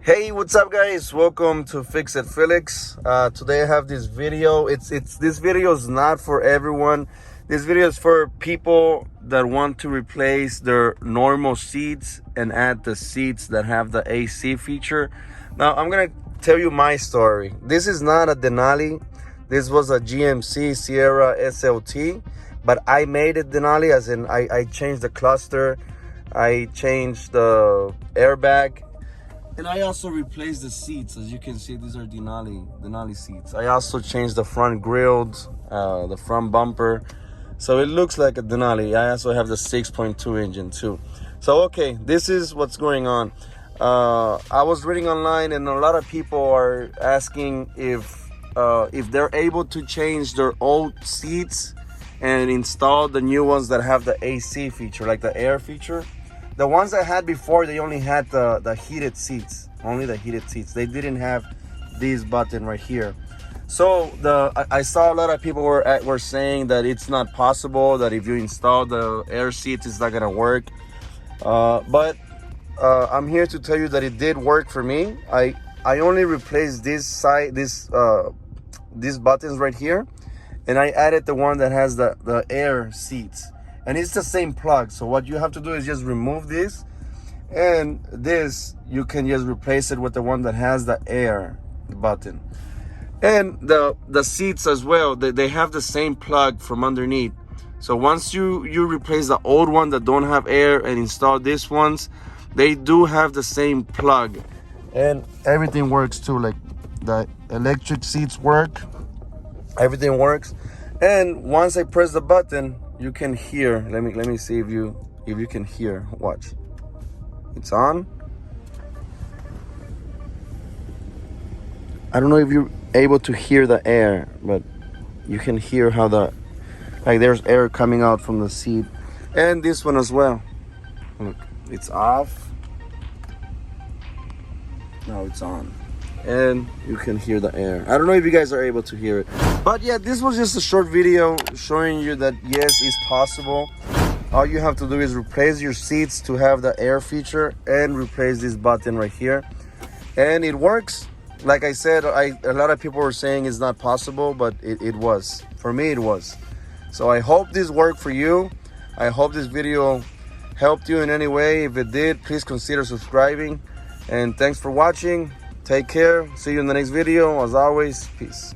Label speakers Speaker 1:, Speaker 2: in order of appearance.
Speaker 1: Hey, what's up guys? Welcome to Fix It Felix. Today I have this video. This video is not for everyone. This video is for people that want to replace their normal seats and add the seats that have the AC feature. Now I'm gonna tell you my story. This is not a Denali. This was a GMC Sierra SLT, but I made it Denali, as in I changed the cluster, I changed the airbag, and I also replaced the seats. As you can see, these are Denali seats. I also changed the front grills, the front bumper. So it looks like a Denali. I also have the 6.2 engine too. So okay, this is what's going on. I was reading online and a lot of people are asking if they're able to change their old seats and install the new ones that have the AC feature, like the air feature. The ones I had before, they only had the heated seats, only the heated seats. They didn't have this button right here. So I saw a lot of people were saying that it's not possible, that if you install the air seats, it's not gonna work. But I'm here to tell you that it did work for me. I only replaced these buttons right here, and I added the one that has the air seats. And it's the same plug. So what you have to do is just remove this, and this you can just replace it with the one that has the air button. And the seats as well, they have the same plug from underneath. So once you replace the old one that don't have air and install these ones, they do have the same plug, and everything works too. Like the electric seats work, everything works. And once I press the button, you can hear. Let me see if you can hear. Watch. It's on. I don't know if you're able to hear the air, but you can hear how there's air coming out from the seat. And this one as well. Look, it's off. Now it's on. And you can hear the air. I don't know if you guys are able to hear it, but yeah, this was just a short video showing you that yes, it's possible. All you have to do is replace your seats to have the air feature and replace this button right here, and it works. Like I said, a lot of people were saying it's not possible, but it was. For me, it was. So I hope this worked for you. I hope this video helped you in any way. If it did, please consider subscribing, and thanks for watching. Take care. See you in the next video. As always, peace.